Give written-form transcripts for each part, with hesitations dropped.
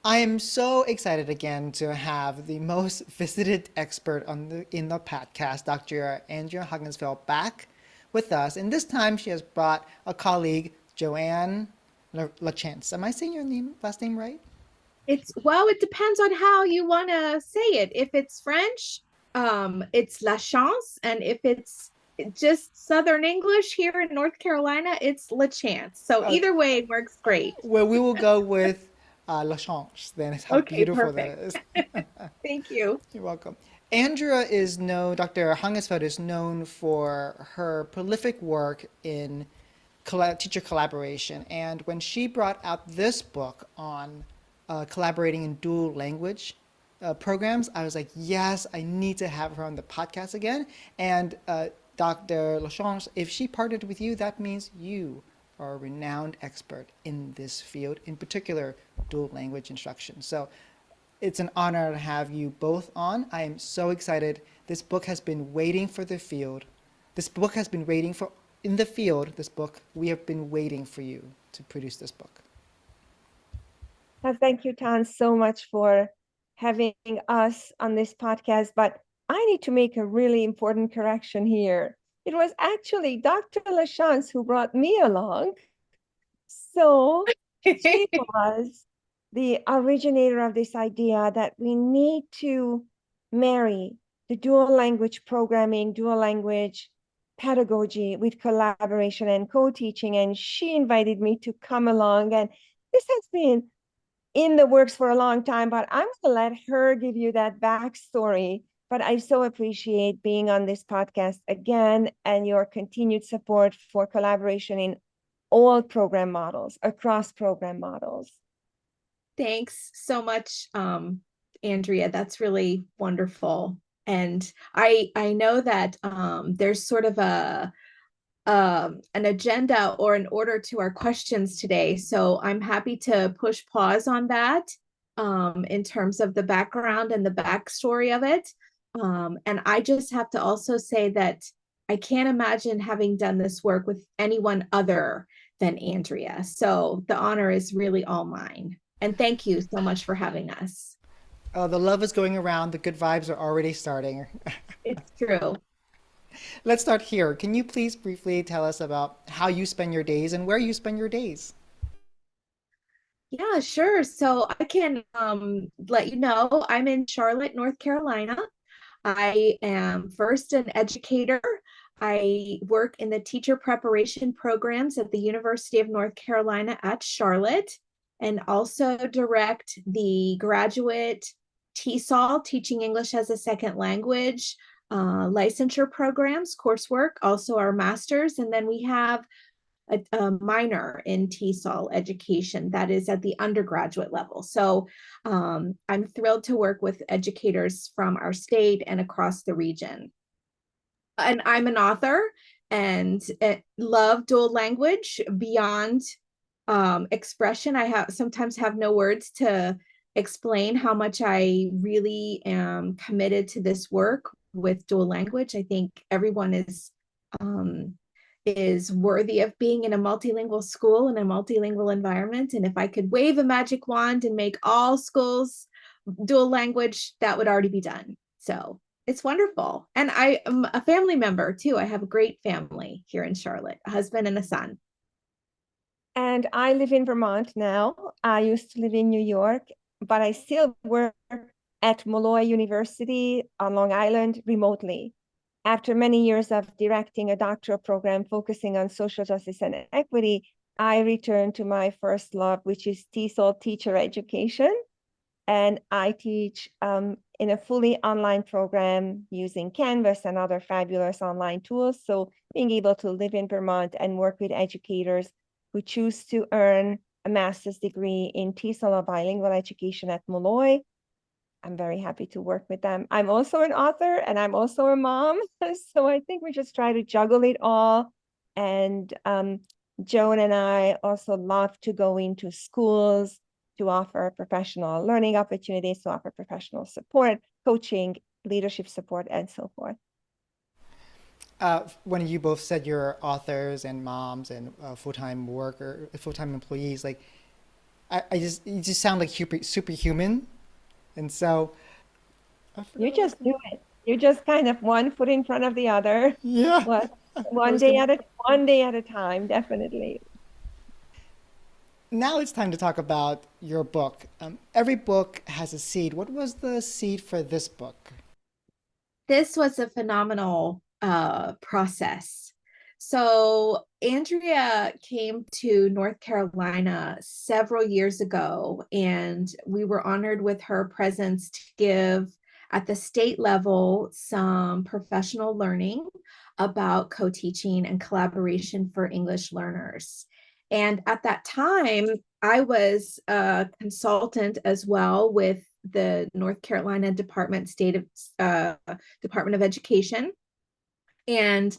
I am so excited again to have the most visited expert in the podcast, Dr. Andrea Huggensveld, back with us. And this time she has brought a colleague, Joanne LaChance. Am I saying your last name right? It depends on how you want to say it. If it's French, it's La Chance, and if it's just Southern English here in North Carolina, it's La Chance. So Uh, either way works great. well, we will go with LaChance. Then it's how Okay, beautiful that perfect. is. Thank you. You're welcome. Andrea is known, Dr. Hungesfeld is known for her prolific work in teacher collaboration. And when she brought out this book on collaborating in dual language programs, I was like, yes, I need to have her on the podcast again. And Dr. Lachance, if she partnered with you, that means you are a renowned expert in this field, in particular dual language instruction. So it's an honor to have you both on. I am so excited. This book has been waiting for the field. This book has been waiting for in the field. This book, we have been waiting for you to produce this book. Thank you, Tan, so much for having us on this podcast. But I need to make a really important correction here. It was actually Dr. Lachance who brought me along. So she was the originator of this idea that we need to marry the dual language programming, dual language pedagogy with collaboration and co-teaching. And she invited me to come along. And this has been in the works for a long time, but I'm going to let her give you that backstory. But I so appreciate being on this podcast again and your continued support for collaboration in all program models, across program models. Thanks so much, Andrea. That's really wonderful. And I know that there's sort of an agenda or an order to our questions today. So I'm happy to push pause on that in terms of the background and the backstory of it. And I just have to also say that I can't imagine having done this work with anyone other than Andrea. So the honor is really all mine. And thank you so much for having us. The love is going around. The good vibes are already starting. It's true. Let's start here. Can you please briefly tell us about how you spend your days and where you spend your days? Yeah, sure. So I can let you know I'm in Charlotte, North Carolina. I am first an educator. I work in the teacher preparation programs at the University of North Carolina at Charlotte and also direct the graduate TESOL, Teaching English as a Second Language, licensure programs, coursework, also our masters. And then we have a minor in TESOL education that is at the undergraduate level. So I'm thrilled to work with educators from our state and across the region. And I'm an author and love dual language beyond expression. I have sometimes have no words to explain how much I really am committed to this work with dual language. I think everyone um, is worthy of being in a multilingual school in a multilingual environment. And if I could wave a magic wand and make all schools dual language, that would already be done. So it's wonderful. And I am a family member too. I have a great family here in Charlotte, a husband and a son. And I live in Vermont now. I used to live in New York, but I still work at Molloy University on Long Island remotely. After many years of directing a doctoral program focusing on social justice and equity, I returned to my first love, which is TESOL teacher education. And I teach in a fully online program using Canvas and other fabulous online tools. So being able to live in Vermont and work with educators who choose to earn a master's degree in TESOL or bilingual education at Molloy, I'm very happy to work with them. I'm also an author and I'm also a mom. So I think we just try to juggle it all. And Joan and I also love to go into schools to offer professional learning opportunities, to offer professional support, coaching, leadership support, and so forth. When you both said you're authors and moms and full-time worker, full-time employees, like you just sound like superhuman. And so I You forgot what I was just going. do it. You just kind of one foot in front of the other. Yeah, What I one was day gonna. at a one day at a time, definitely. Now it's time to talk about your book. Every book has a seed. What was the seed for this book? This was a phenomenal process. So Andrea came to North Carolina several years ago, and we were honored with her presence to give at the state level some professional learning about co-teaching and collaboration for English learners. And at that time, I was a consultant as well with the North Carolina Department of Education. And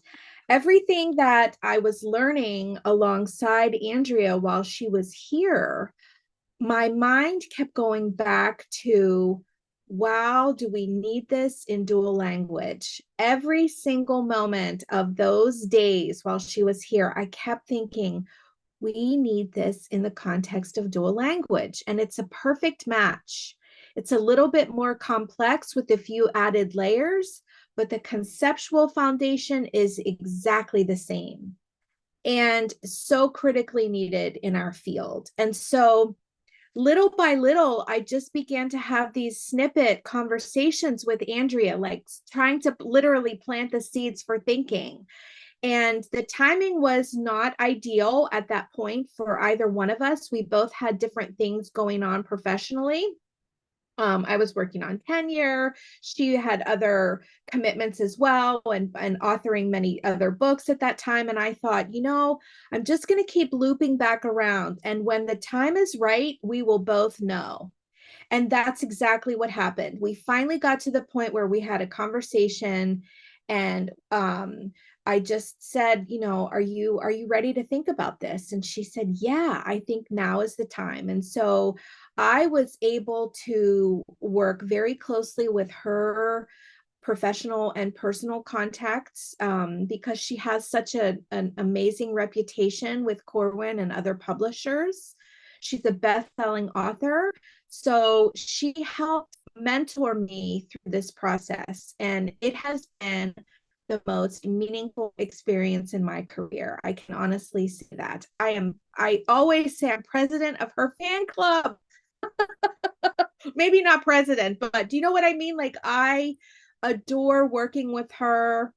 everything that I was learning alongside Andrea while she was here, my mind kept going back to, wow, do we need this in dual language? Every single moment of those days while she was here, I kept thinking, we need this in the context of dual language. And it's a perfect match. It's a little bit more complex with a few added layers, but the conceptual foundation is exactly the same and so critically needed in our field. And so little by little, I just began to have these snippet conversations with Andrea, like trying to literally plant the seeds for thinking. And the timing was not ideal at that point for either one of us. We both had different things going on professionally. I was working on tenure. She had other commitments as well, and authoring many other books at that time. And I thought, I'm just going to keep looping back around. And when the time is right, we will both know. And that's exactly what happened. We finally got to the point where we had a conversation, and I just said, are you ready to think about this? And she said, yeah, I think now is the time. And so I was able to work very closely with her professional and personal contacts, because she has such an amazing reputation with Corwin and other publishers. She's a best-selling author. So she helped mentor me through this process, and it has been the most meaningful experience in my career. I can honestly say that. I always say I'm president of her fan club. Maybe not president, but do you know what I mean? Like, I adore working with her,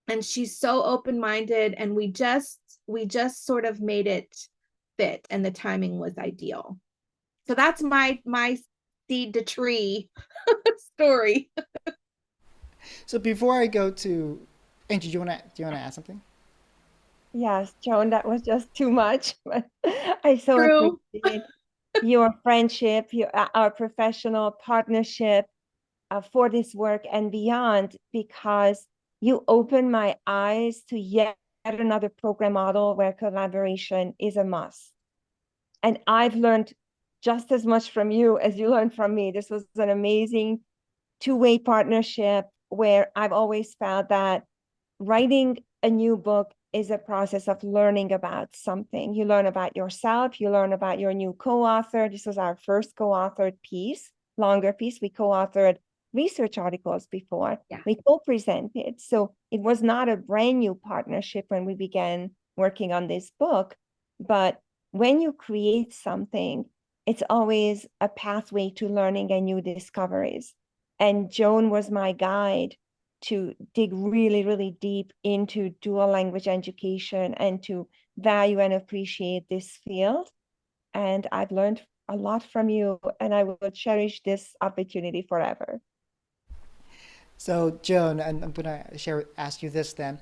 and she's so open-minded, and we just sort of made it fit, and the timing was ideal. So that's my seed to tree story. So before I go to Angie, do you wanna add something? Yes, Joan, that was just too much. But I so True. appreciate your friendship, our professional partnership for this work and beyond, because you open my eyes to yet another program model where collaboration is a must. And I've learned just as much from you as you learned from me. This was an amazing two-way partnership where I've always felt that writing a new book is a process of learning about something. You learn about yourself, you learn about your new co-author. This was our first co-authored piece, longer piece. We co-authored research articles before. Yeah. We co-presented. So it was not a brand new partnership when we began working on this book. But when you create something, it's always a pathway to learning and new discoveries. And Joan was my guide to dig really, really deep into dual language education and to value and appreciate this field. And I've learned a lot from you, and I will cherish this opportunity forever. So Joan, and I'm gonna ask you this then.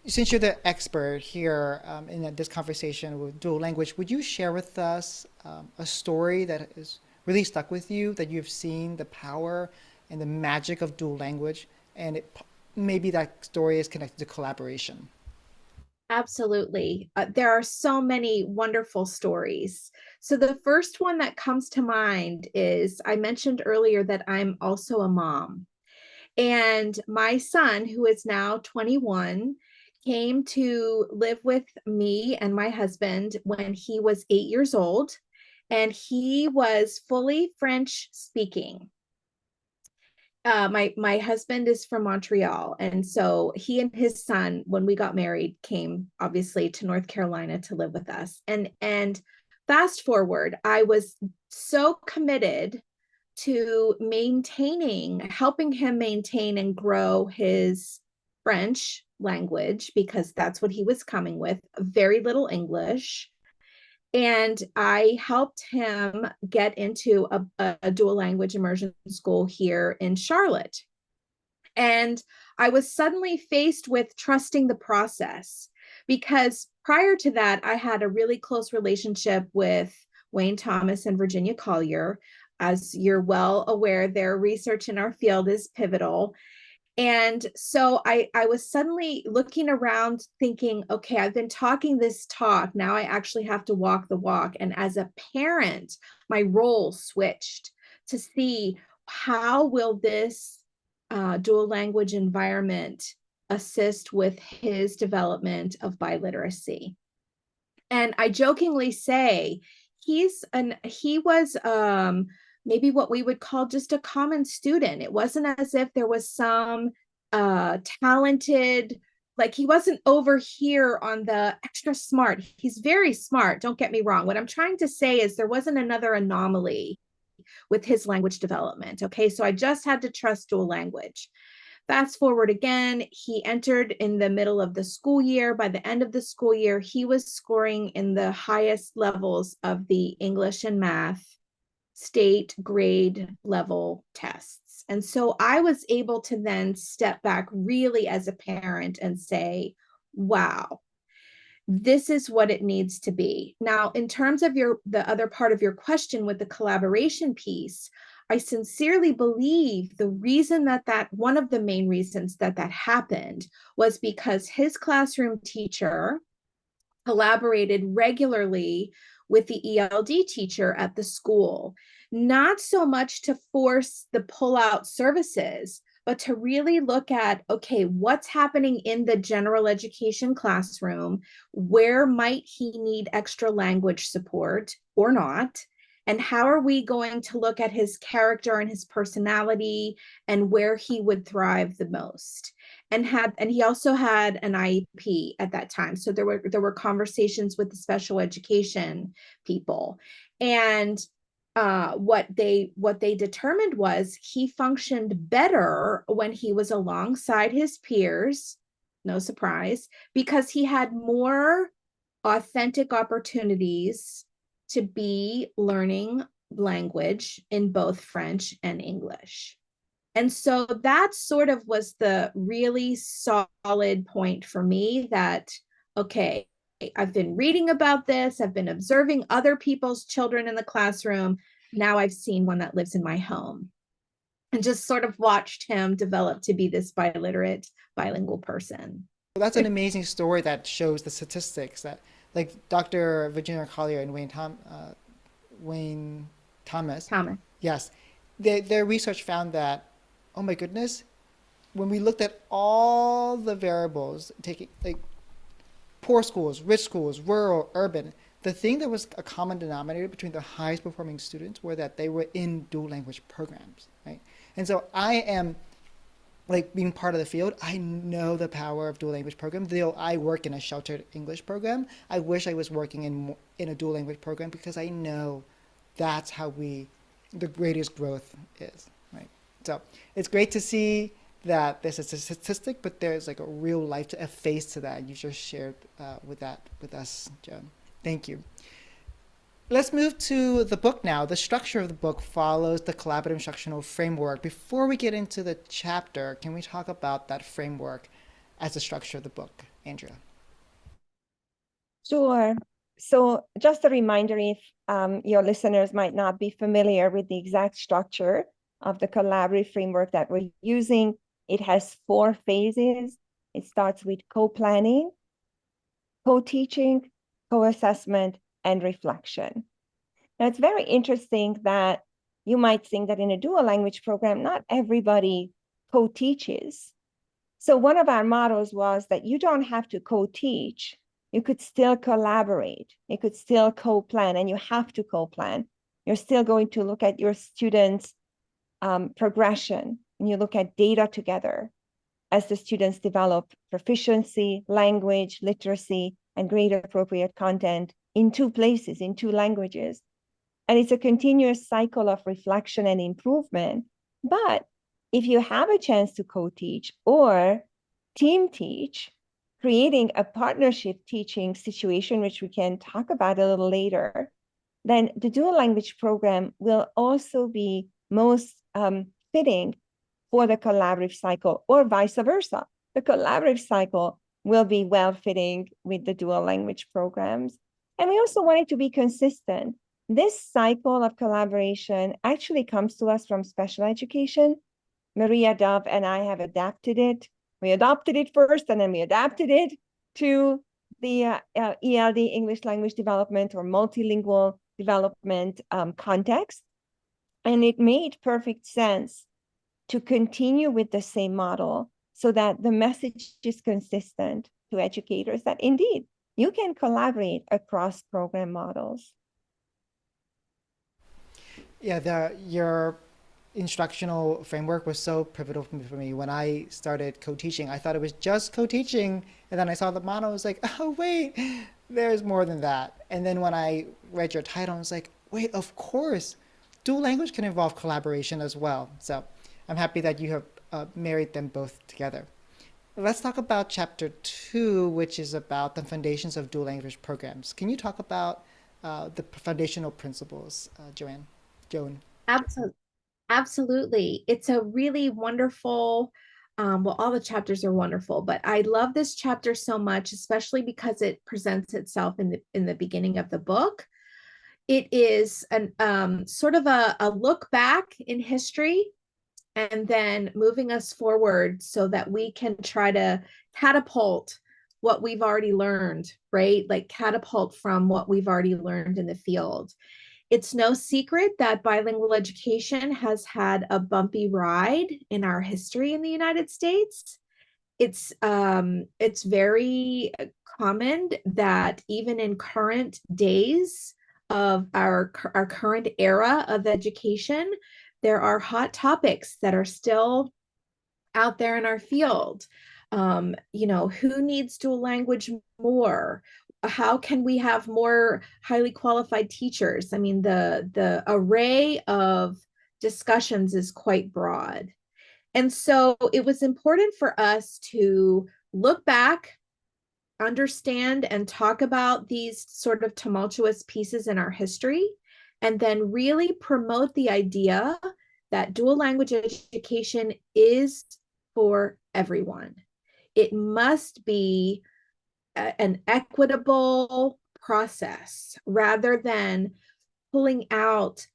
Since you're the expert here in this conversation with dual language, would you share with us a story that has really stuck with you, that you've seen the power and the magic of dual language, and maybe that story is connected to collaboration? Absolutely. There are so many wonderful stories. So the first one that comes to mind is, I mentioned earlier that I'm also a mom. And my son, who is now 21, came to live with me and my husband when he was 8 years old. and he was fully French speaking. My husband is from Montreal, and so he and his son, when we got married, came obviously to North Carolina to live with us. And fast forward, I was so committed to helping him maintain and grow his French language, because that's what he was coming with, very little English. And I helped him get into a dual language immersion school here in Charlotte. And I was suddenly faced with trusting the process, because prior to that, I had a really close relationship with Wayne Thomas and Virginia Collier. As you're well aware, their research in our field is pivotal. And so I was suddenly looking around thinking, okay, I've been talking this talk. Now I actually have to walk the walk. And as a parent, my role switched to see how will this dual language environment assist with his development of biliteracy. And I jokingly say he was maybe what we would call just a common student. It wasn't as if there was some talented, like he wasn't over here on the extra smart. He's very smart, don't get me wrong. What I'm trying to say is there wasn't another anomaly with his language development. Okay, so I just had to trust dual language. Fast forward again, he entered in the middle of the school year. By the end of the school year, he was scoring in the highest levels of the English and math state grade level tests. And so I was able to then step back really as a parent and say, wow, this is what it needs to be. Now, in terms of the other part of your question with the collaboration piece, I sincerely believe the reason that one of the main reasons that happened was because his classroom teacher collaborated regularly with the ELD teacher at the school, not so much to force the pull-out services, but to really look at, okay, what's happening in the general education classroom? Where might he need extra language support or not? And how are we going to look at his character and his personality and where he would thrive the most? And he also had an IEP at that time. So there were conversations with the special education people. And what they determined was he functioned better when he was alongside his peers, no surprise, because he had more authentic opportunities to be learning language in both French and English. And so that sort of was the really solid point for me that, okay, I've been reading about this, I've been observing other people's children in the classroom. Now I've seen one that lives in my home, and just sort of watched him develop to be this biliterate, bilingual person. Well, that's an amazing story that shows the statistics that, like Dr. Virginia Collier and Wayne Thomas, Thomas. yes, their research found that, oh my goodness, when we looked at all the variables, taking like poor schools, rich schools, rural, urban, the thing that was a common denominator between the highest performing students were that they were in dual language programs, right? And so I am, like being part of the field, I know the power of dual language program. Though I work in a sheltered English program, I wish I was working in a dual language program, because I know that's how the greatest growth is, right? So it's great to see that there's a statistic, but there's like a real life, a face to that. You just shared with us, Joan. Thank you. Let's move to the book now. The structure of the book follows the collaborative instructional framework. Before we get into the chapter, can we talk about that framework as the structure of the book, Andrea? Sure. So just a reminder, if your listeners might not be familiar with the exact structure of the collaborative framework that we're using, it has 4 phases. It starts with co-planning, co-teaching, co-assessment, and reflection. Now, it's very interesting that you might think that in a dual language program, not everybody co-teaches. So one of our mottos was that you don't have to co-teach you could still collaborate. You could still co-plan, and you have to co-plan. You're still going to look at your students' progression, and you look at data together as the students develop proficiency, language, literacy, and grade appropriate content in two places, in two languages. And it's a continuous cycle of reflection and improvement. But if you have a chance to co-teach or team teach, creating a partnership teaching situation, which we can talk about a little later, then the dual language program will also be most fitting for the collaborative cycle, or vice versa. The collaborative cycle will be well fitting with the dual language programs. And we also want it to be consistent. This cycle of collaboration actually comes to us from special education. Maria Dove and I have adapted it. We adopted it first, and then we adapted it to the ELD, English language development, or multilingual development context. And it made perfect sense to continue with the same model so that the message is consistent to educators that indeed you can collaborate across program models. Yeah, your instructional framework was so pivotal for me. When I started co-teaching, I thought it was just co-teaching, and then I saw the model, I was like, oh wait, there's more than that. And then when I read your title, I was like, wait, of course, dual language can involve collaboration as well. So I'm happy that you have married them both together. Let's talk about chapter 2, which is about the foundations of dual language programs. Can you talk about the foundational principles, Joan? Absolutely. Absolutely. It's a really wonderful, well, all the chapters are wonderful, but I love this chapter so much, especially because it presents itself in the beginning of the book. It is an sort of a look back in history, and then moving us forward so that we can try to catapult what we've already learned, right? Like catapult from what we've already learned in the field. It's no secret that bilingual education has had a bumpy ride in our history in the United States. It's very common that even in current days of our current era of education, there are hot topics that are still out there in our field. Who needs dual language more? How can we have more highly qualified teachers? I mean, the array of discussions is quite broad. And so it was important for us to look back, understand, and talk about these sort of tumultuous pieces in our history, and then really promote the idea that dual language education is for everyone. It must be an equitable process rather than pulling out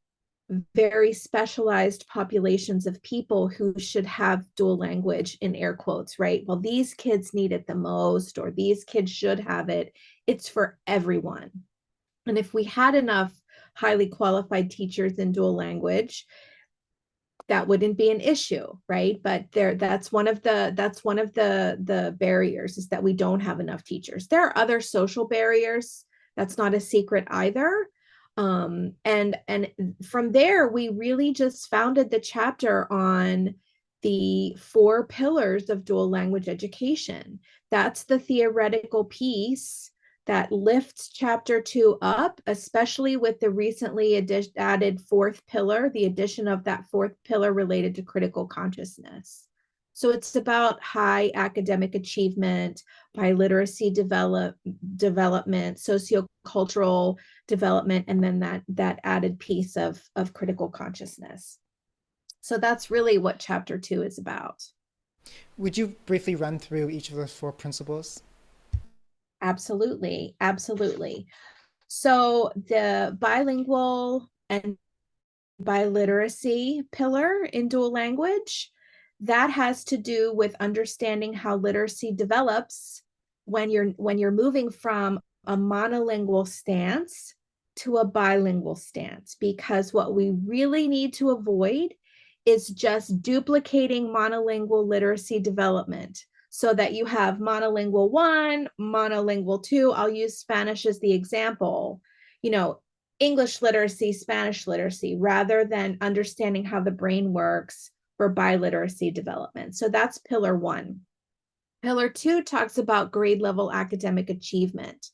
very specialized populations of people who should have dual language in air quotes, right? Well, these kids need it the most, or these kids should have it. It's for everyone. And if we had enough highly qualified teachers in dual language, that wouldn't be an issue, right? But that's one of the barriers, is that we don't have enough teachers. There are other social barriers. That's not a secret either. And from there, we really just founded the chapter on the 4 pillars of dual language education. That's the theoretical piece that lifts chapter 2 up, especially with the recently added 4th pillar, the addition of that 4th pillar related to critical consciousness. So it's about high academic achievement, biliteracy development, sociocultural development, and then that added piece of critical consciousness. So that's really what chapter 2 is about. Would you briefly run through each of those 4 principles? Absolutely. Absolutely. So the bilingual and biliteracy pillar in dual language, that has to do with understanding how literacy develops when you're moving from a monolingual stance to a bilingual stance, because what we really need to avoid is just duplicating monolingual literacy development. so that you have monolingual 1, monolingual 2. I'll use Spanish as the example. You know, English literacy, Spanish literacy, rather than understanding how the brain works for biliteracy development. So that's pillar 1. Pillar 2 talks about grade level academic achievement.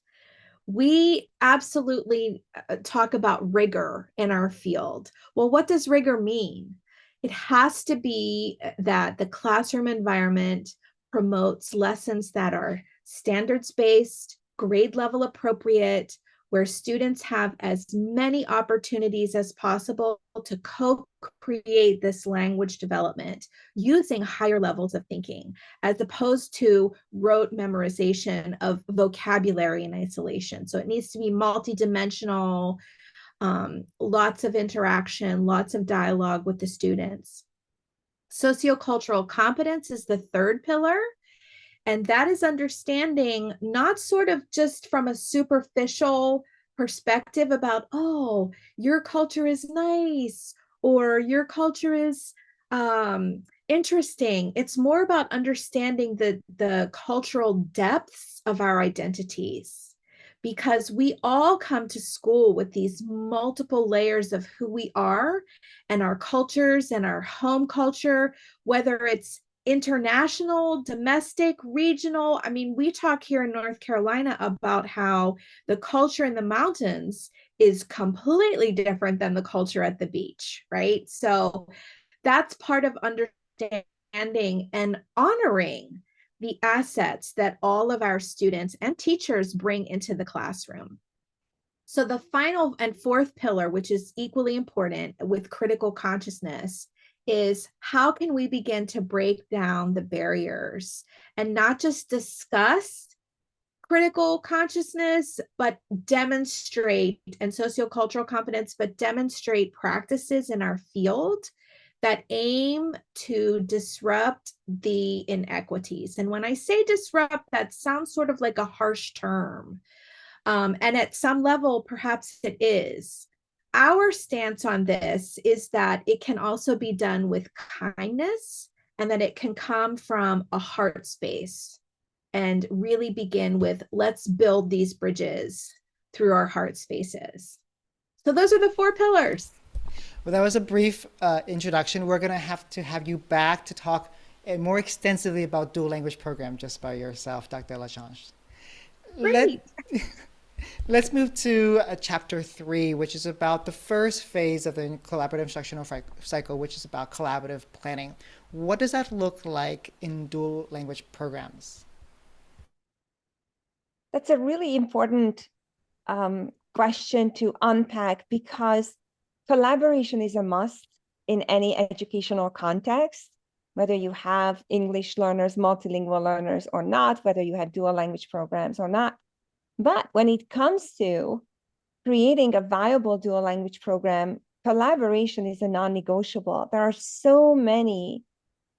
We absolutely talk about rigor in our field. Well, what does rigor mean? It has to be that the classroom environment promotes lessons that are standards based, grade level appropriate, where students have as many opportunities as possible to co-create this language development using higher levels of thinking, as opposed to rote memorization of vocabulary in isolation. So it needs to be multidimensional, lots of interaction, lots of dialogue with the students. Sociocultural competence is the third pillar. And that is understanding, not sort of just from a superficial perspective about, oh, your culture is nice or your culture is interesting. It's more about understanding the cultural depths of our identities, because we all come to school with these multiple layers of who we are and our cultures and our home culture, whether it's international, domestic, regional. I mean, we talk here in North Carolina about how the culture in the mountains is completely different than the culture at the beach, right? So that's part of understanding and honoring the assets that all of our students and teachers bring into the classroom. So the final and fourth pillar, which is equally important with critical consciousness, is how can we begin to break down the barriers and not just discuss critical consciousness, but demonstrate, and sociocultural competence, but demonstrate practices in our field that aim to disrupt the inequities. And when I say disrupt, that sounds sort of like a harsh term. And at some level, perhaps it is. Our stance on this is that it can also be done with kindness, and that it can come from a heart space and really begin with, let's build these bridges through our heart spaces. So those are the 4 pillars. Well, that was a brief introduction. We're going to have you back to talk more extensively about dual language program just by yourself, Dr. Lachange. Great. Let's move to chapter 3, which is about the first phase of the collaborative instructional cycle, which is about collaborative planning. What does that look like in dual language programs? That's a really important question to unpack, because collaboration is a must in any educational context, whether you have English learners, multilingual learners or not, whether you have dual language programs or not. But when it comes to creating a viable dual language program, collaboration is a non-negotiable. There are so many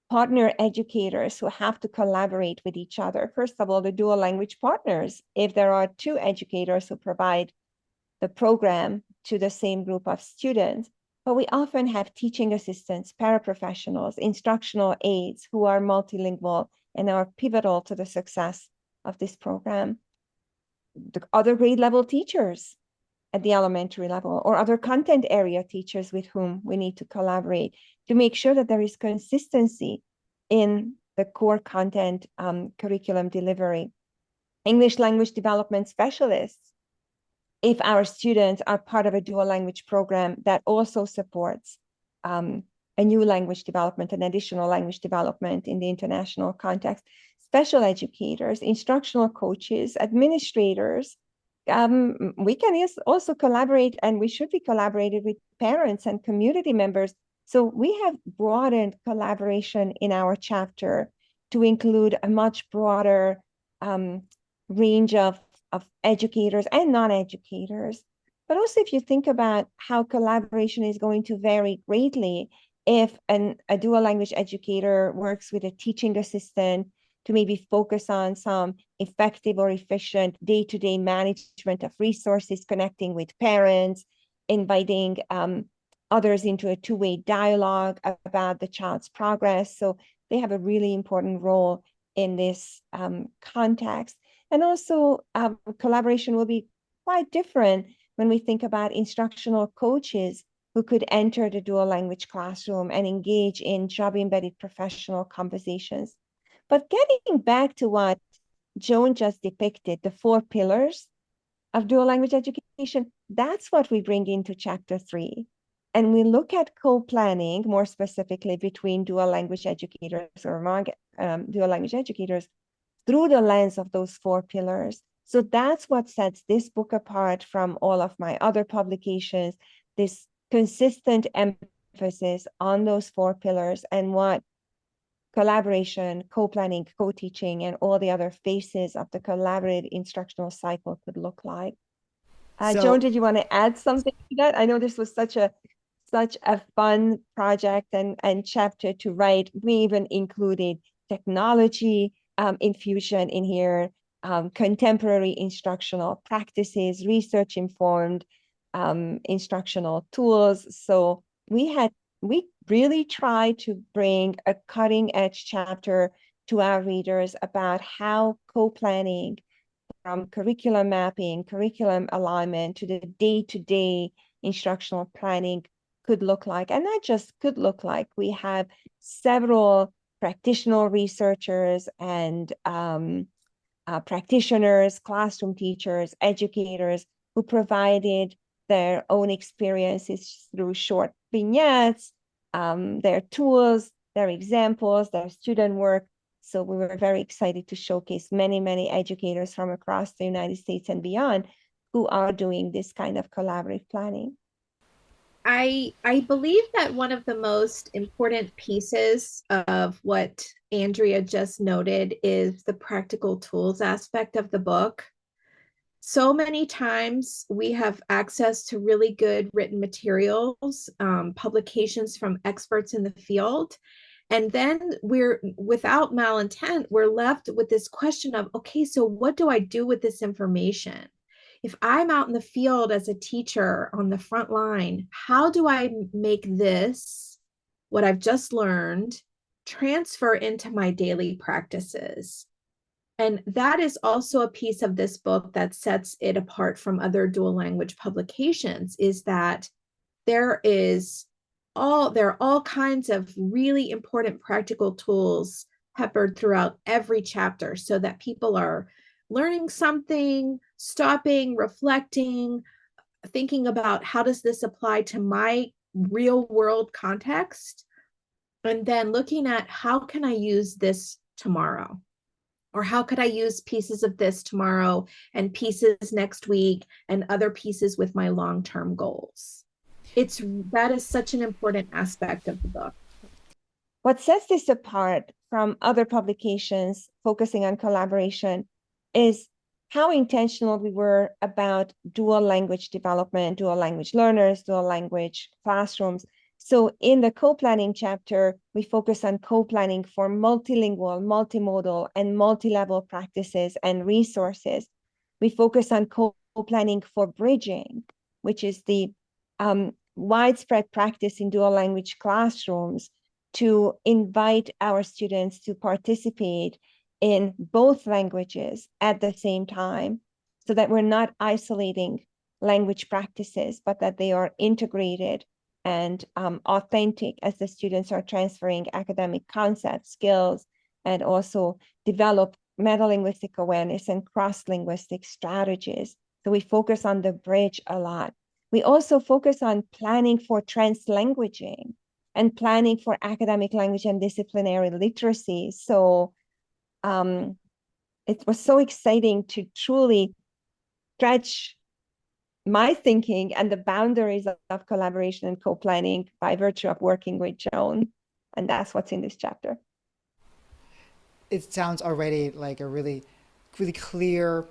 partner educators who have to collaborate with each other. First of all, the dual language partners, if there are 2 educators who provide the program to the same group of students, but we often have teaching assistants, paraprofessionals, instructional aides who are multilingual and are pivotal to the success of this program. The other grade level teachers at the elementary level, or other content area teachers with whom we need to collaborate to make sure that there is consistency in the core content curriculum delivery. English language development specialists, if our students are part of a dual language program that also supports a new language development, an additional language development in the international context, special educators, instructional coaches, administrators, we can also collaborate, and we should be collaborating with parents and community members. So we have broadened collaboration in our chapter to include a much broader range of educators and non-educators. But also, if you think about how collaboration is going to vary greatly, if a dual language educator works with a teaching assistant to maybe focus on some effective or efficient day-to-day management of resources, connecting with parents, inviting others into a two-way dialogue about the child's progress. So they have a really important role in this context. And also collaboration will be quite different when we think about instructional coaches who could enter the dual language classroom and engage in job-embedded professional conversations. But getting back to what Joan just depicted, the 4 pillars of dual language education, that's what we bring into chapter 3. And we look at co-planning more specifically between dual language educators or among dual language educators through the lens of those 4 pillars. So that's what sets this book apart from all of my other publications, this consistent emphasis on those 4 pillars and what collaboration, co-planning, co-teaching, and all the other phases of the collaborative instructional cycle could look like. Joan, did you want to add something to that? I know this was such a fun project and chapter to write. We even included technology infusion in here, contemporary instructional practices, research-informed instructional tools. So we really tried to bring a cutting-edge chapter to our readers about how co-planning from curriculum mapping, curriculum alignment to the day-to-day instructional planning could look like, and not just could look like. We have several practitioner researchers and practitioners, classroom teachers, educators who provided their own experiences through short vignettes, their tools, their examples, their student work. So we were very excited to showcase many, many educators from across the United States and beyond who are doing this kind of collaborative planning. I believe that one of the most important pieces of what Andrea just noted is the practical tools aspect of the book. So many times we have access to really good written materials, publications from experts in the field. And then we're, without malintent, we're left with this question of, okay, so what do I do with this information? If I'm out in the field as a teacher on the front line, how do I make this, what I've just learned, transfer into my daily practices? And that is also a piece of this book that sets it apart from other dual language publications, is that there are all kinds of really important practical tools peppered throughout every chapter so that people are learning something, stopping, reflecting, thinking about how does this apply to my real world context, and then looking at how can I use this tomorrow, or how could I use pieces of this tomorrow and pieces next week and other pieces with my long-term goals. That is such an important aspect of the book. What sets this apart from other publications focusing on collaboration is how intentional we were about dual language development, dual language learners, dual language classrooms. So in the co-planning chapter, we focus on co-planning for multilingual, multimodal, and multi-level practices and resources. We focus on co-planning for bridging, which is the widespread practice in dual language classrooms to invite our students to participate in both languages at the same time, so that we're not isolating language practices, but that they are integrated and authentic as the students are transferring academic concepts, skills, and also develop meta-linguistic awareness and cross-linguistic strategies. So we focus on the bridge a lot. We also focus on planning for translanguaging and planning for academic language and disciplinary literacy. So it was so exciting to truly stretch my thinking and the boundaries of collaboration and co-planning by virtue of working with Joan. And that's what's in this chapter. It sounds already like a really, really clear,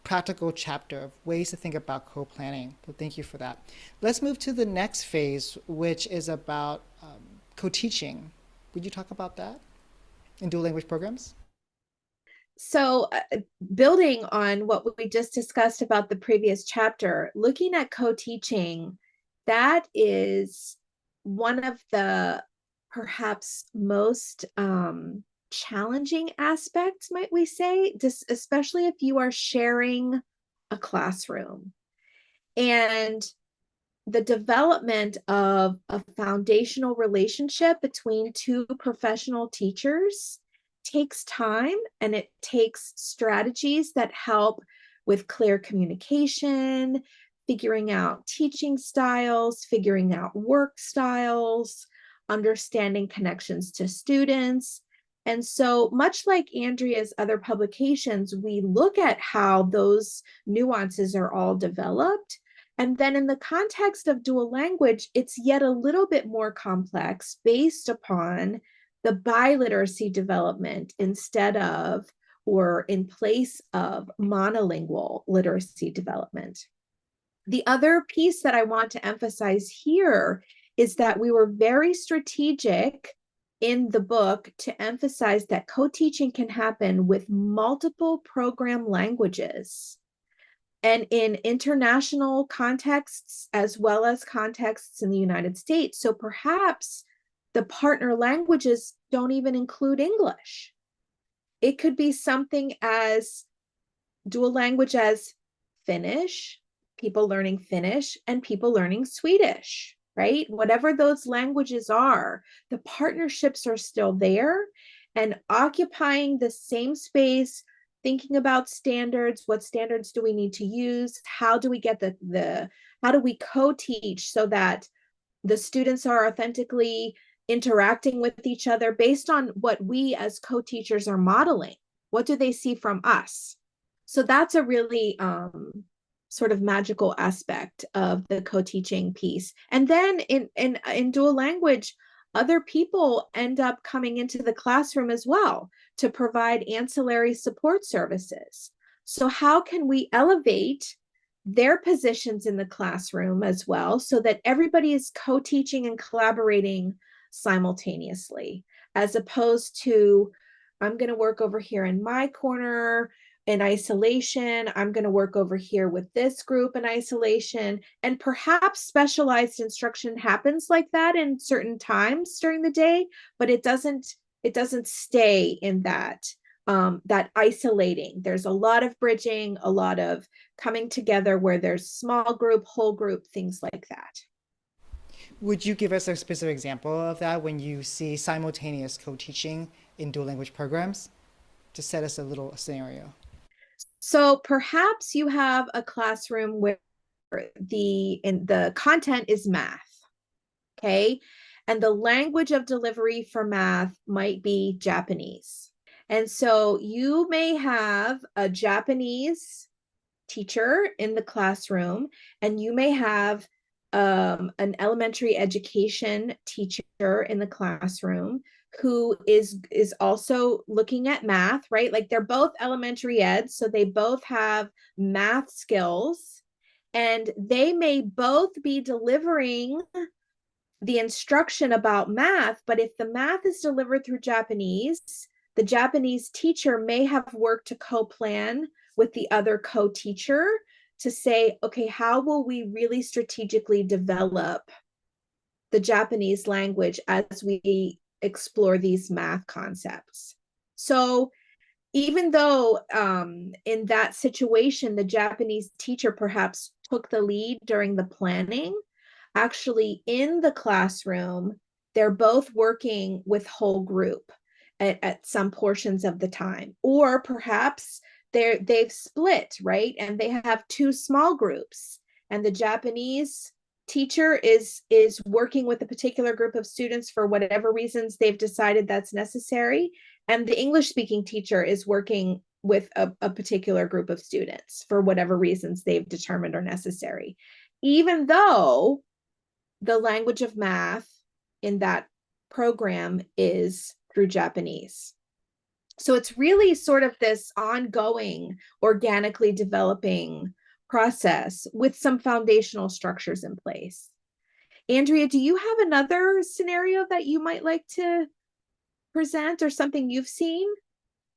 practical chapter of ways to think about co-planning. So thank you for that. Let's move to the next phase, which is about co-teaching. Would you talk about that in dual language programs? So building on what we just discussed about the previous chapter, looking at co-teaching, that is one of the perhaps most challenging aspects, might we say, just especially if you are sharing a classroom. And the development of a foundational relationship between two professional teachers takes time, and it takes strategies that help with clear communication, figuring out teaching styles, figuring out work styles, understanding connections to students. And so, much like Andrea's other publications, we look at how those nuances are all developed. And then in the context of dual language, it's yet a little bit more complex based upon the biliteracy development instead of or in place of monolingual literacy development. The other piece that I want to emphasize here is that we were very strategic in the book to emphasize that co-teaching can happen with multiple program languages and in international contexts as well as contexts in the United States. So perhaps the partner languages don't even include English. It could be something as dual language as Finnish, people learning Finnish, and people learning Swedish, right? Whatever those languages are, the partnerships are still there, and occupying the same space, thinking about standards, what standards do we need to use? How do we get how do we co-teach so that the students are authentically interacting with each other based on what we as co-teachers are modeling? What do they see from us? So that's a really sort of magical aspect of the co-teaching piece. And then in dual language, other people end up coming into the classroom as well to provide ancillary support services. So how can we elevate their positions in the classroom as well so that everybody is co-teaching and collaborating simultaneously, as opposed to, I'm going to work over here in my corner in isolation. I'm going to work over here with this group in isolation. And perhaps specialized instruction happens like that in certain times during the day, but it doesn't stay in that that isolating. There's a lot of bridging, a lot of coming together where there's small group, whole group, things like that. Would you give us a specific example of that when you see simultaneous co-teaching in dual language programs to set us a little scenario? So perhaps you have a classroom where the content is math, okay? And the language of delivery for math might be Japanese. And so you may have a Japanese teacher in the classroom, and you may have an elementary education teacher in the classroom who is also looking at math, right? Like they're both elementary ed, so they both have math skills, and they may both be delivering the instruction about math, but if the math is delivered through Japanese, the Japanese teacher may have worked to co-plan with the other co-teacher to say, okay, how will we really strategically develop the Japanese language as we explore these math concepts? So even though in that situation, the Japanese teacher perhaps took the lead during the planning, actually in the classroom, they're both working with whole group at some portions of the time. Or perhaps they've split, right? And they have two small groups. And the Japanese teacher is working with a particular group of students for whatever reasons they've decided that's necessary. And the English speaking teacher is working with a particular group of students for whatever reasons they've determined are necessary. Even though the language of math in that program is through Japanese. So it's really sort of this ongoing, organically developing process with some foundational structures in place. Andrea, do you have another scenario that you might like to present or something you've seen?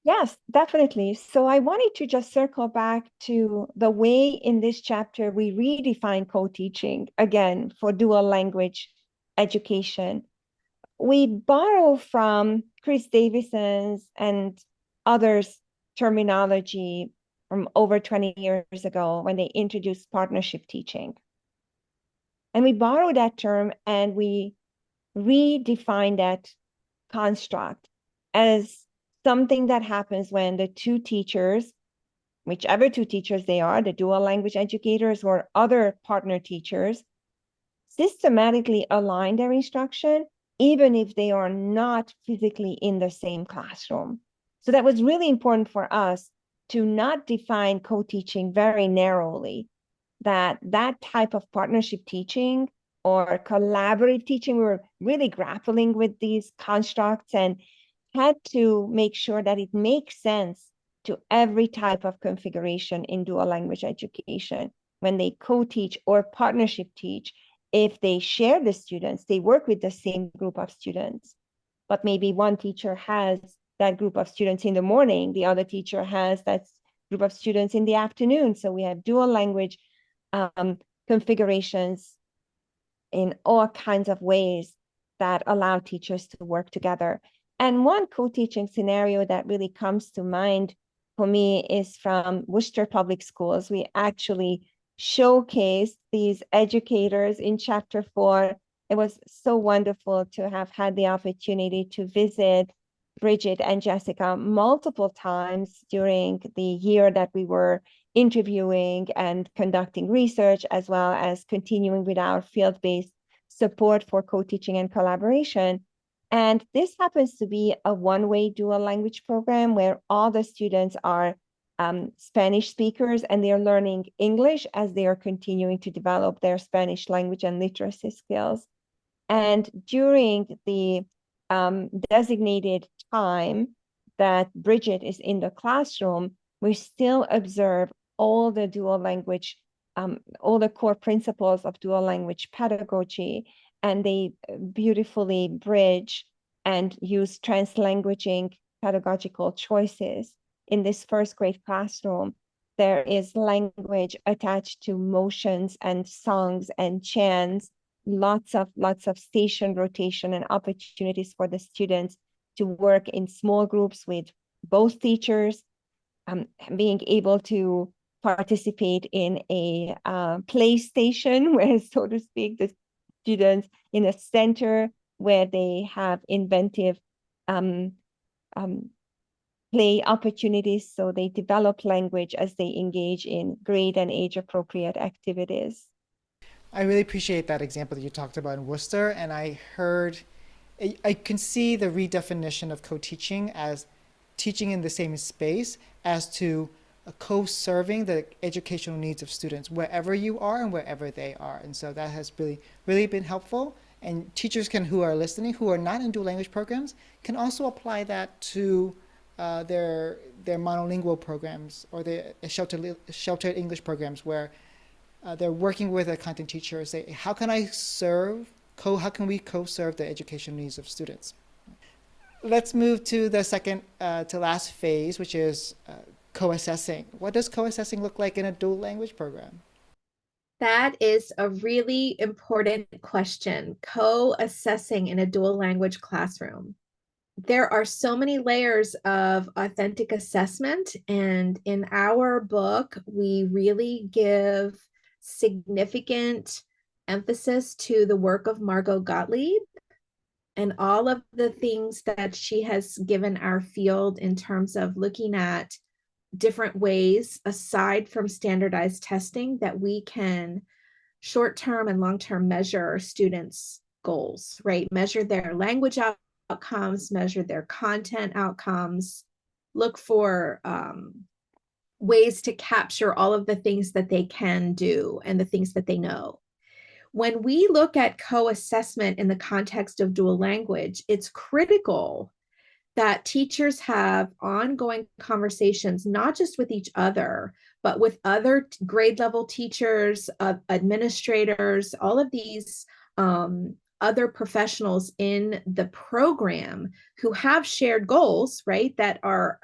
Yes, definitely. So I wanted to just circle back to the way in this chapter we redefine co-teaching again for dual language education. we borrow from Chris Davison's and others' terminology from over 20 years ago when they introduced partnership teaching. And we borrow that term and we redefine that construct as something that happens when the two teachers, whichever two teachers they are, the dual language educators or other partner teachers, systematically align their instruction, even if they are not physically in the same classroom. So that was really important for us to not define co-teaching very narrowly, that type of partnership teaching or collaborative teaching, we were really grappling with these constructs and had to make sure that it makes sense to every type of configuration in dual language education. When they co-teach or partnership teach, if they share the students, they work with the same group of students, but maybe one teacher has that group of students in the morning, the other teacher has that group of students in the afternoon. So we have dual language configurations in all kinds of ways that allow teachers to work together. And one co-teaching scenario that really comes to mind for me is from Worcester Public Schools. We actually showcased these educators in chapter 4. It was so wonderful to have had the opportunity to visit Bridget and Jessica multiple times during the year that we were interviewing and conducting research, as well as continuing with our field-based support for co-teaching and collaboration. And this happens to be a one-way dual language program where all the students are Spanish speakers and they're learning English as they are continuing to develop their Spanish language and literacy skills. And during the designated time that Bridget is in the classroom, we still observe all the dual language, all the core principles of dual language pedagogy, and they beautifully bridge and use translanguaging pedagogical choices. In this first grade classroom, there is language attached to motions and songs and chants, lots of station rotation and opportunities for the students to work in small groups with both teachers, being able to participate in a play station where, so to speak, the students in a center where they have inventive play opportunities, so they develop language as they engage in grade and age appropriate activities. I really appreciate that example that you talked about in Worcester, and I can see the redefinition of co-teaching as teaching in the same space as to co-serving the educational needs of students wherever you are and wherever they are. And so that has really been helpful. And teachers who are listening, who are not in dual language programs, can also apply that to their monolingual programs or the sheltered English programs where they're working with a content teacher. Say, how can we co-serve the education needs of students? Let's move to the second to last phase, which is co-assessing. What does co-assessing look like in a dual language program? That is a really important question. Co-assessing in a dual language classroom. There are so many layers of authentic assessment, and in our book, we really give significant emphasis to the work of Margot Gottlieb and all of the things that she has given our field in terms of looking at different ways, aside from standardized testing, that we can short-term and long-term measure students' goals, right? Measure their language outcomes, measure their content outcomes, look for ways to capture all of the things that they can do and the things that they know. When we look at co-assessment in the context of dual language, it's critical that teachers have ongoing conversations, not just with each other, but with other grade level teachers, administrators, all of these other professionals in the program who have shared goals, right? That our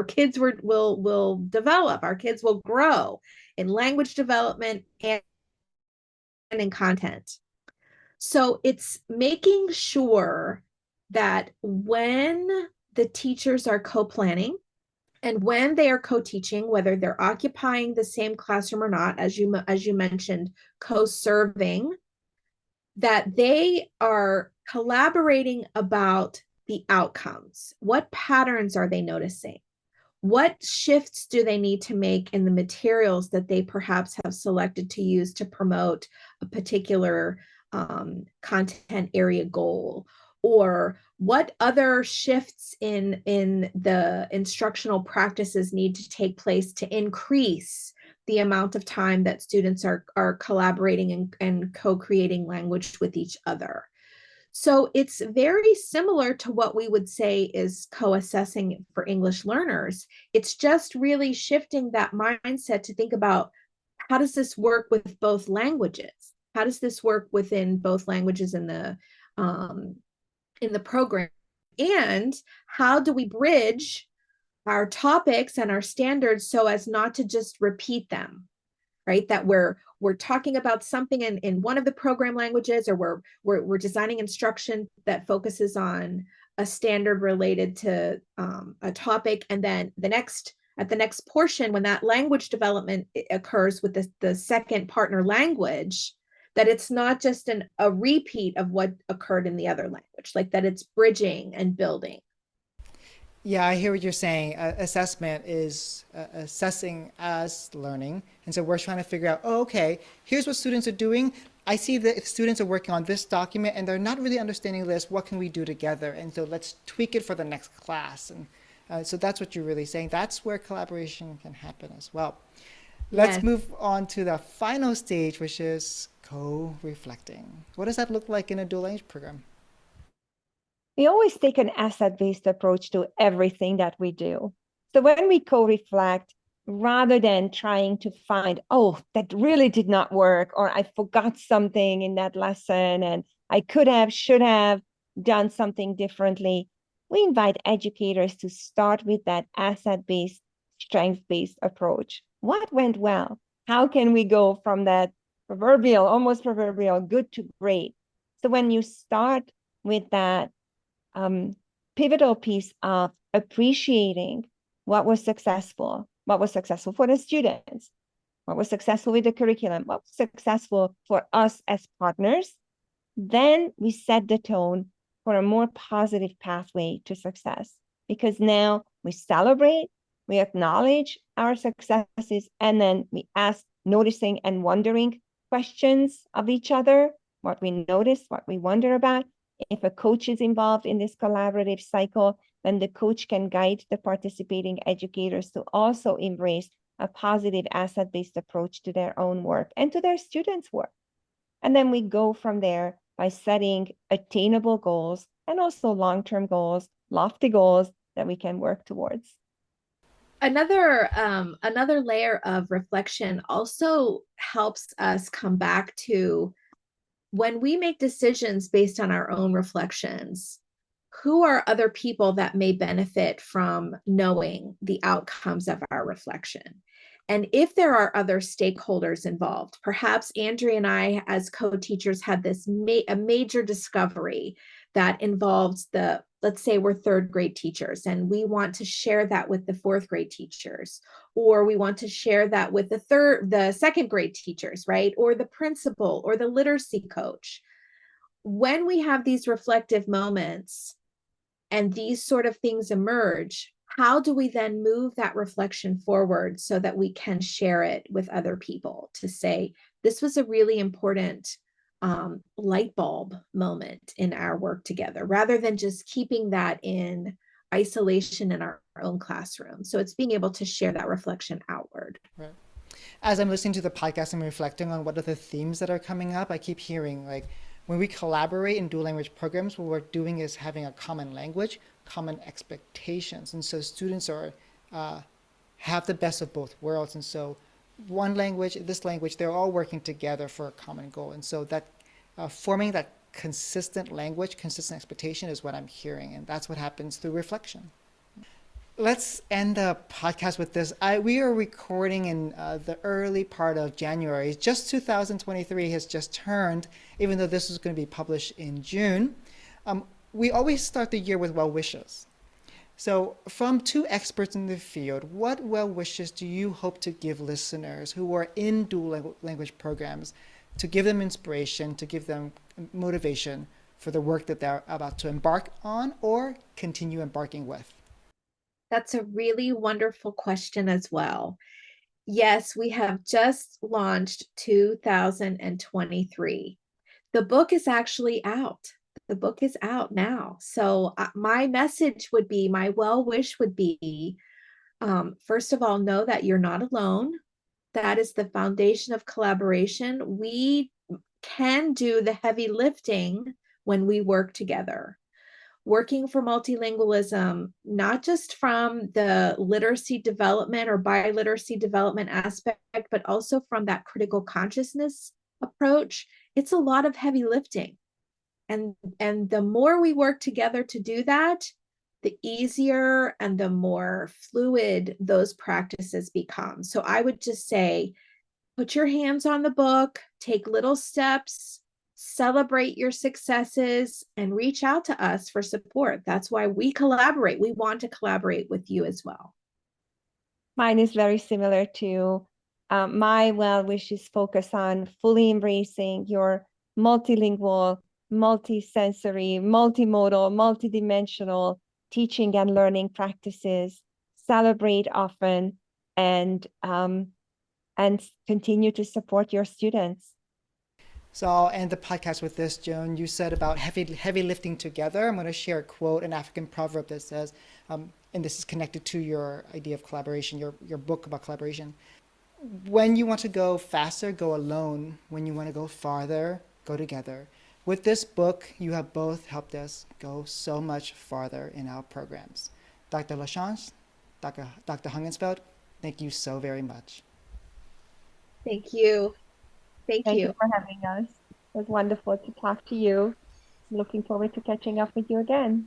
kids will develop, our kids will grow in language development and in content. So it's making sure that when the teachers are co-planning and when they are co-teaching, whether they're occupying the same classroom or not, as you mentioned, co-serving, that they are collaborating about the outcomes. What patterns are they noticing? What shifts do they need to make in the materials that they perhaps have selected to use to promote a particular content area goal? Or what other shifts in the instructional practices need to take place to increase the amount of time that students are collaborating and co-creating language with each other? So it's very similar to what we would say is co-assessing for English learners. It's just really shifting that mindset to think about, how does this work with both languages? How does this work within both languages in the program? And how do we bridge our topics and our standards so as not to just repeat them? Right, that we're talking about something in one of the program languages, or we're designing instruction that focuses on a standard related to a topic, and then the next portion, when that language development occurs with the second partner language, that it's not just a repeat of what occurred in the other language, like that it's bridging and building. Yeah, I hear what you're saying. Assessment is assessing as learning. And so we're trying to figure out, oh, okay, here's what students are doing. I see that if students are working on this document and they're not really understanding this, what can we do together? And so let's tweak it for the next class. And so that's what you're really saying. That's where collaboration can happen as well. Let's Yes. move on to the final stage, which is co-reflecting. What does that look like in a dual language program? We always take an asset-based approach to everything that we do. So when we co-reflect, rather than trying to find, oh, that really did not work, or I forgot something in that lesson and I could have, should have done something differently, we invite educators to start with that asset-based, strength-based approach. What went well? How can we go from that proverbial, almost proverbial, good to great? So when you start with that pivotal piece of appreciating what was successful for the students, what was successful with the curriculum, what was successful for us as partners, then we set the tone for a more positive pathway to success. Because now we celebrate, we acknowledge our successes, and then we ask noticing and wondering questions of each other, what we notice, what we wonder about. If a coach is involved in this collaborative cycle, then the coach can guide the participating educators to also embrace a positive asset-based approach to their own work and to their students' work. And then we go from there by setting attainable goals and also long-term goals, lofty goals that we can work towards. Another layer of reflection also helps us come back to, when we make decisions based on our own reflections, who are other people that may benefit from knowing the outcomes of our reflection? And if there are other stakeholders involved, perhaps Andrea and I, as co-teachers, had a major discovery that involves let's say we're third grade teachers and we want to share that with the fourth grade teachers, or we want to share that with the second grade teachers, right? Or the principal or the literacy coach. When we have these reflective moments and these sort of things emerge, how do we then move that reflection forward so that we can share it with other people to say, this was a really important light bulb moment in our work together, rather than just keeping that in isolation in our own classroom? So it's being able to share that reflection outward. Right. As I'm listening to the podcast and reflecting on what are the themes that are coming up, I keep hearing like when we collaborate in dual language programs, what we're doing is having a common language, common expectations. And so students are have the best of both worlds. And so one language, this language, they're all working together for a common goal. And so that forming that consistent language, consistent expectation is what I'm hearing. And that's what happens through reflection. let's end the podcast with this. We are recording in the early part of January. Just 2023 has just turned, even though this is going to be published in June. Um, we always start the year with well wishes. So, from two experts in the field, what well wishes do you hope to give listeners who are in dual language programs to give them inspiration, to give them motivation for the work that they're about to embark on or continue embarking with? That's a really wonderful question as well. Yes, we have just launched 2023. The book is actually out. The book is out now. So, my message would be, my well wish would be, first of all, know that you're not alone. That is the foundation of collaboration. We can do the heavy lifting when we work together. Working for multilingualism, not just from the literacy development or biliteracy development aspect, but also from that critical consciousness approach, it's a lot of heavy lifting. And the more we work together to do that, the easier and the more fluid those practices become. So I would just say, put your hands on the book, take little steps, celebrate your successes, and reach out to us for support. That's why we collaborate. We want to collaborate with you as well. Mine is very similar to my well wishes focus on fully embracing your multilingual, multisensory, multimodal, multidimensional teaching and learning practices. Celebrate often and continue to support your students. So I'll end the podcast with this, Joan. You said about heavy lifting together. I'm going to share a quote, an African proverb that says, and this is connected to your idea of collaboration, your book about collaboration. When you want to go faster, go alone. When you want to go farther, go together. With this book, you have both helped us go so much farther in our programs. Dr. LaChance, Dr. Hungensfeld, thank you so very much. Thank you. Thank Thank you you. for having us. It was wonderful to talk to you. Looking forward to catching up with you again.